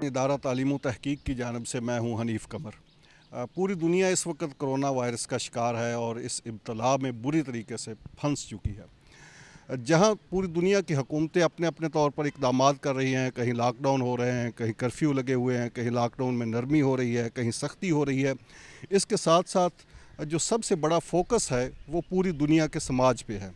इदारा तालीम व तहकीक की जानिब से मैं हूँ हनीफ कमर। पूरी दुनिया इस वक्त कोरोना वायरस का शिकार है और इस इब्तला में बुरी तरीके से फंस चुकी है। जहाँ पूरी दुनिया की हुकूमतें अपने अपने तौर पर इक़दाम कर रही हैं, कहीं लॉकडाउन हो रहे हैं, कहीं कर्फ्यू लगे हुए हैं, कहीं लॉकडाउन में नरमी हो रही है, कहीं सख्ती हो रही है। इसके साथ साथ जो सबसे बड़ा फोकस है वो पूरी दुनिया के समाज पे है।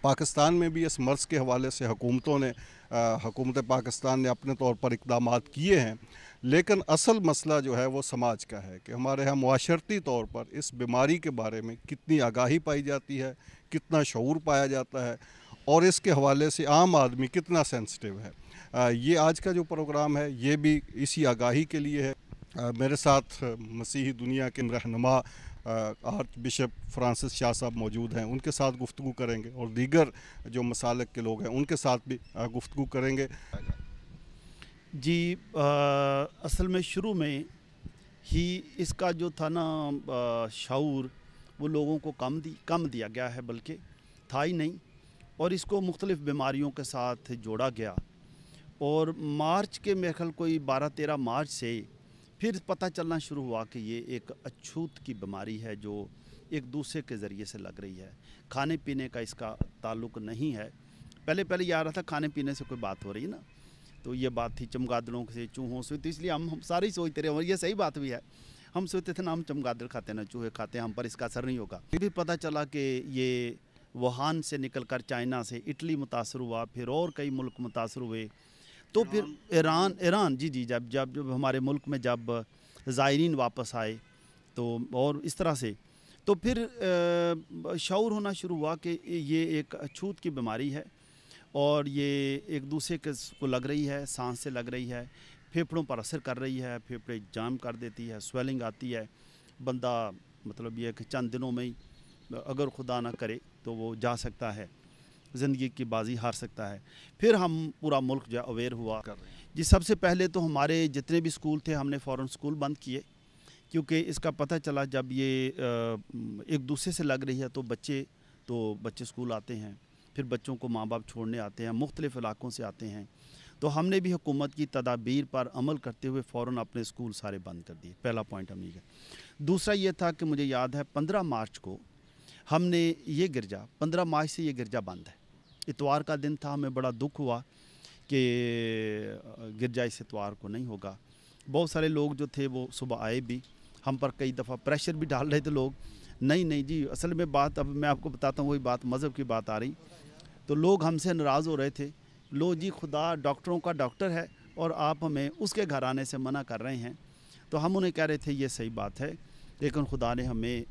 पाकिस्तान में भी इस मर्ज़ के हवाले से हुकूमत पाकिस्तान ने अपने तौर पर इक़दाम किए हैं, लेकिन असल मसला जो है वो समाज का है कि हमारे यहाँ मुआशरती तौर पर इस बीमारी के बारे में कितनी आगाही पाई जाती है, कितना शऊर पाया जाता है और इसके हवाले से आम आदमी कितना सेंसिटिव है। ये आज का जो प्रोग्राम है ये भी इसी आगाही के लिए है। मेरे साथ मसीही दुनिया के रहनुमा आर्च बिशप फ्रांसिस शाह साहब मौजूद हैं, उनके साथ गुफ्तगू करेंगे और दीगर जो मसालक के लोग हैं उनके साथ भी गुफ्तगू करेंगे। जी असल में शुरू में ही इसका जो था ना शऊर वो लोगों को कम दिया गया है, बल्कि था ही नहीं, और इसको मुख्तलिफ़ बीमारियों के साथ जोड़ा गया। और मार्च के मेरे ख्याल कोई 12-13 मार्च से फिर पता चलना शुरू हुआ कि ये एक अछूत की बीमारी है जो एक दूसरे के ज़रिए से लग रही है। खाने पीने का इसका ताल्लुक़ नहीं है। पहले ये आ रहा था खाने पीने से कोई बात हो रही है ना, तो ये बात थी चमगादड़ों से, चूहों से, तो इसलिए हम सारे ही सोचते रहे, और ये सही बात भी है। हम सोचते थे ना हम चमगादड़ खाते ना चूहे खाते हैं, हम पर इसका असर नहीं होगा। फिर भी पता चला कि ये वुहान से निकल कर चाइना से इटली मुतासर हुआ, फिर और कई मुल्क मुतासर हुए, तो फिर ईरान जी जब हमारे मुल्क में जब ज़ायरीन वापस आए तो और इस तरह से तो फिर शऊर होना शुरू हुआ कि ये एक अछूत की बीमारी है और ये एक दूसरे को लग रही है, सांस से लग रही है, फेफड़ों पर असर कर रही है, फेफड़े जाम कर देती है, स्वेलिंग आती है, बंदा मतलब ये कि चंद दिनों में ही अगर खुदा ना करे तो वो जा सकता है, ज़िंदगी की बाजी हार सकता है। फिर हम पूरा मुल्क जो अवेयर हुआ जी। सबसे पहले तो हमारे जितने भी स्कूल थे हमने फ़ौरन स्कूल बंद किए, क्योंकि इसका पता चला जब ये एक दूसरे से लग रही है तो बच्चे स्कूल आते हैं, फिर बच्चों को माँ बाप छोड़ने आते हैं, मुख्तलिफ़ इलाक़ों से आते हैं। तो हमने भी हुकूमत की तदाबीर पर अमल करते हुए फ़ौरन अपने स्कूल सारे बंद कर दिए। पहला पॉइंट हमने किया। दूसरा ये था कि मुझे याद है 15 मार्च को हमने ये गिरजा, 15 मार्च से ये गिरजा बंद है। इतवार का दिन था, हमें बड़ा दुख हुआ कि गिरजा इस इतवार को नहीं होगा। बहुत सारे लोग जो थे वो सुबह आए भी, हम पर कई दफ़ा प्रेशर भी डाल रहे थे लोग, नहीं जी असल में बात, अब मैं आपको बताता हूँ, वही बात मज़हब की बात आ रही, तो लोग हमसे नाराज़ हो रहे थे। लो जी खुदा डॉक्टरों का डॉक्टर है और आप हमें उसके घर आने से मना कर रहे हैं। तो हम उन्हें कह रहे थे ये सही बात है, लेकिन खुदा ने हमें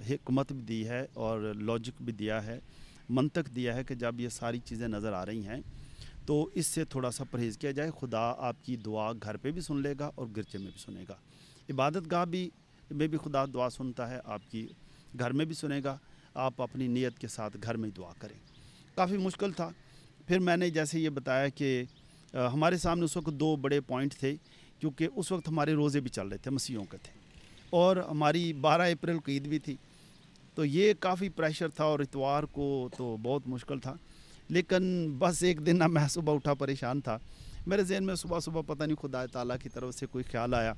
हिकमत भी दी है और लॉजिक भी दिया है, मंतक दिया है कि जब ये सारी चीज़ें नज़र आ रही हैं तो इससे थोड़ा सा परहेज़ किया जाए। खुदा आपकी दुआ घर पे भी सुन लेगा और गिरजे में भी सुनेगा, इबादत गाह में भी खुदा दुआ सुनता है, आपकी घर में भी सुनेगा। आप अपनी नीयत के साथ घर में दुआ करें। काफ़ी मुश्किल था। फिर मैंने जैसे ये बताया कि हमारे सामने उस वक्त 2 बड़े पॉइंट थे, क्योंकि उस वक्त हमारे रोज़े भी चल रहे थे, मसीहों के थे, और हमारी 12 अप्रैल को ईद भी थी। तो ये काफ़ी प्रेशर था और इतवार को तो बहुत मुश्किल था। लेकिन बस एक दिन ना मैं सुबह उठा परेशान था, मेरे जहन में सुबह पता नहीं खुदा ताला की तरफ से कोई ख्याल आया,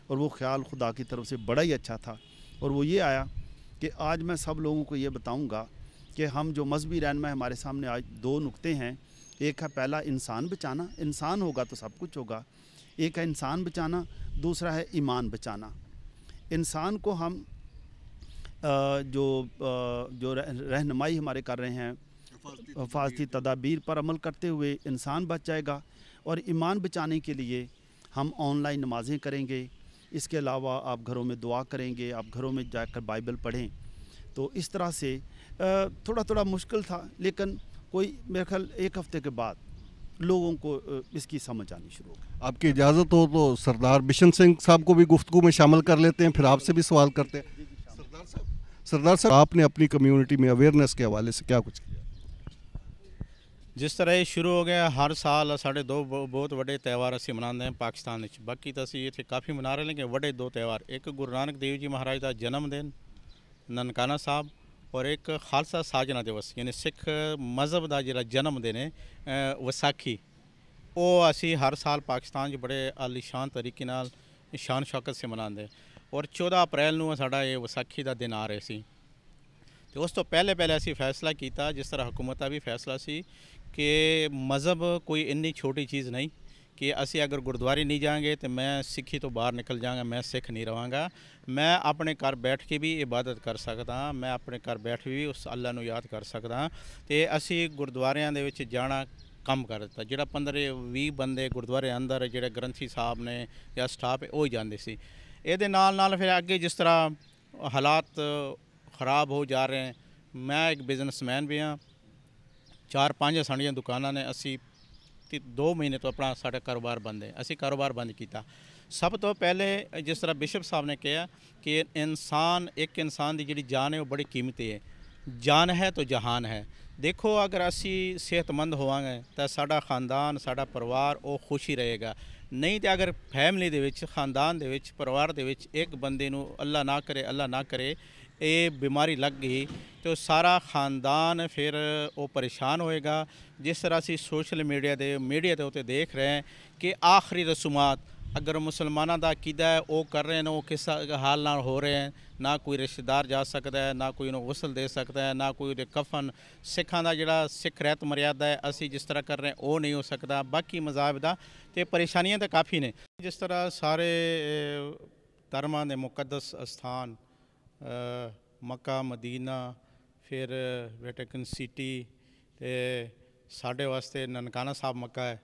और वो ख्याल खुदा की तरफ से बड़ा ही अच्छा था, और वो ये आया कि आज मैं सब लोगों को ये बताऊंगा कि हम जो मजहबी रहनुमा हमारे सामने आज 2 नुक्ते हैं। एक है पहला इंसान बचाना, इंसान होगा तो सब कुछ होगा। एक है इंसान बचाना, दूसरा है ईमान बचाना। इंसान को हम जो रहनुमाई हमारे कर रहे हैं, हिफाजती तदाबीर पर अमल करते हुए इंसान बच जाएगा, और ईमान बचाने के लिए हम ऑनलाइन नमाज़ें करेंगे। इसके अलावा आप घरों में दुआ करेंगे, आप घरों में जाकर बाइबल पढ़ें। तो इस तरह से थोड़ा मुश्किल था, लेकिन कोई मेरे ख्याल 1 हफ़्ते के बाद लोगों को इसकी समझ आनी शुरू हो गई। आपकी इजाज़त हो तो सरदार बिशन सिंह साहब को भी गुफ्तगू में शामिल कर लेते हैं, फिर आपसे भी सवाल करते हैं। सरदार साहब, आपने अपनी कम्युनिटी में अवेयरनेस के हवाले से क्या कुछ किया? जिस तरह ये शुरू हो गया, हर साल साढ़े 2 बहुत बड़े त्यौहार असी मनाते हैं पाकिस्तान में। बाकी तो असी इतने काफ़ी मना रहे हैं, लेकिन बड़े 2 त्यौहार, एक गुरु नानक देव जी महाराज का जन्मदिन ननकाना साहब, और एक खालसा साजना दिवस, यानी सिख मजहब का जो जन्मदिन है वैसाखी। ਉਹ ਅਸੀਂ ਹਰ ਸਾਲ ਪਾਕਿਸਤਾਨ 'ਚ ਬੜੇ ਆਲੀਸ਼ਾਨ ਤਰੀਕੇ ਨਾਲ ਸ਼ਾਨ ਸ਼ੌਕਤ ਸੇ ਮਨਾਉਂਦੇ। ਔਰ 14 ਅਪ੍ਰੈਲ ਨੂੰ ਸਾਡਾ ਇਹ ਵਿਸਾਖੀ ਦਾ ਦਿਨ ਆ ਰਿਹਾ ਸੀ ਤੇ ਉਸ ਤੋਂ ਪਹਿਲੇ ਅਸੀਂ ਫੈਸਲਾ ਕੀਤਾ, ਜਿਸ ਤਰ੍ਹਾਂ ਹਕੂਮਤ ਦਾ ਵੀ ਫੈਸਲਾ ਸੀ ਕਿ ਮਜ਼ਹਬ ਕੋਈ ਇੰਨੀ ਛੋਟੀ ਚੀਜ਼ ਨਹੀਂ ਕਿ ਅਸੀਂ ਅਗਰ ਗੁਰਦੁਆਰੇ ਨਹੀਂ ਜਾਵਾਂਗੇ तो मैं सिखी तो बाहर निकल जाऊँगा, मैं सिख नहीं रहांगा। मैं अपने घर बैठ के भी इबादत कर सकदा, मैं अपने घर बैठ भी उस अल्लाह नूं याद कर सकदा। तो असी गुरुद्वारियां दे विच जाना कम कर दिता। जिहड़ा 15-20 बंदे गुरुद्वारे अंदर जिहड़े ग्रंथी साहब ने या स्टाफ है वो ही जाते सी। इहदे नाल फिर अगे जिस तरह हालात ख़राब हो जा रहे हैं, मैं एक बिजनेसमैन भी हाँ, 4-5 साड़ियाँ दुकानां ने, असी 2 महीने तो अपना साढ़ा कारोबार बंद है, असी कारोबार बंद किया। सब तो पहले जिस तरह बिशप साहब ने कहा कि इंसान एक इंसान की जी जान है वो बड़ी कीमती है, जान है तो जहान है। देखो अगर असी सेहतमंद होवांगे तो साडा खानदान साडा परिवार वो खुश ही रहेगा। नहीं तो अगर फैमिली दे विच खानदान दे विच परिवार दे विच एक बंदे नूं अल्लाह ना करे ये बीमारी लग गई तो सारा खानदान फिर वो परेशान होएगा। जिस तरह असी सोशल मीडिया के उत्ते देख रहे हैं कि आखिरी रसूमात अगर मुसलमानों का अकीदा है वो कर रहे हैं, वो किस हाल नाल हो रहे हैं। ना कोई रिश्तेदार जा सकता है, ना कोई उन्होंने गुसल दे सकता है, ना कोई कफन सिखां का जिहड़ा सिख रहत मर्यादा है असी जिस तरह कर रहे हैं वो नहीं हो सकता। बाकी मज़ाहब दा ते परेशानियां तो काफ़ी ने। जिस तरह सारे धर्मां दे मुकद्दस स्थान मक्का मदीना फिर वेटिकन सिटी ते साढ़े वास्ते ननकाना साहब मक्का है।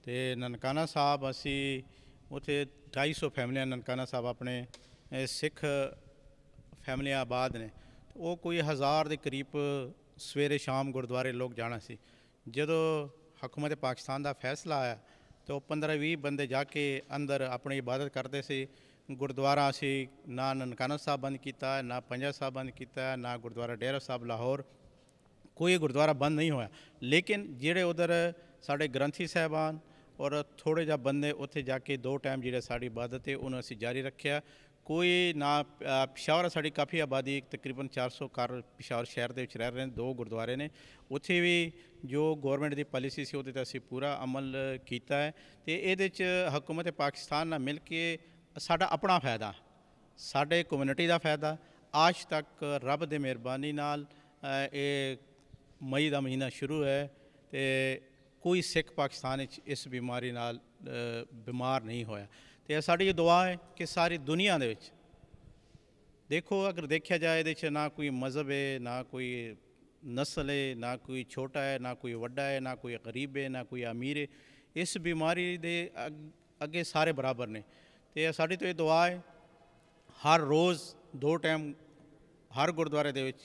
तो ननकाना साहब असी उत्थे 250 फैमिलियां ननकाना साहब अपने सिख फैमिलियां आबाद ने। वो कोई 1000 के करीब सवेरे शाम गुरुद्वारे लोग जाना सी। जदों हुकूमत पाकिस्तान का फैसला आया तो 15-20 बंदे जाके अंदर अपनी इबादत करते सी। गुरुद्वारा असी ना ननकाना साहब बंद किया, ना पंजा साहब बंद किया, ना गुरुद्वारा डेरा साहब लाहौर कोई गुरुद्वारा बंद नहीं होया। लेकिन जिहड़े उधर साढ़े ग्रंथी साहबान और थोड़े जा बंदे उत्थे जाके 2 टाइम जिहड़े साड़ी इबादत है उन्होंने असी जारी रखा। कोई ना पिशावर साड़ी काफ़ी आबादी तकरीबन 400 घर पिशावर शहर के रह रहे हैं, 2 गुरुद्वारे ने। उत्थे भी जो गौरमेंट की पॉलिसी सी उहदे ते असी पूरा अमल किया है। तो ये हुकूमत पाकिस्तान नाल मिल के साडा अपना फायदा, साडे कम्यूनिटी का फायदा। आज तक रब दे मेहरबानी नाल ये मई का महीना शुरू है तो कोई सिख पाकिस्तान इस बीमारी नाल बीमार नहीं होया। तो साड़ी दुआ है कि सारी दुनिया दे विच देखो अगर देखा जाए ये ना कोई मज़हब है, ना कोई नस्ल है, ना कोई छोटा है, ना कोई वड्डा है, ना कोई गरीब है, ना कोई अमीर है। इस बीमारी दे अगे सारे बराबर ने। तो साड़ी तो ये दुआ है हर रोज़ 2 टाइम हर गुरुद्वारे दे विच,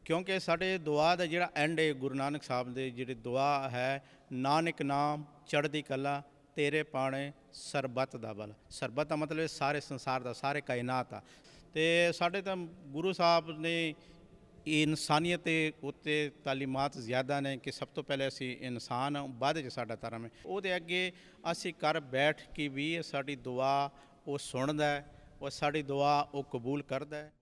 क्योंकि साढ़े दुआ का जिहड़ा एंड है गुरु नानक साहब दे जिहड़ी दुआ है, नानक नाम चढ़दी कला तेरे पाने सरबत दा बल। सरबत का मतलब सारे संसार का सारे कायनात आ। तो साढ़े तो गुरु साहब ने इंसानियत उत्ते तालीमात ज़्यादा ने कि सब तो पहले असी इंसान बाद च साडा धर्म है। उहदे अगे असी घर बैठ के भी साड़ी दुआ वो सुनदा है और साड़ी दुआ वो कबूल करदा है।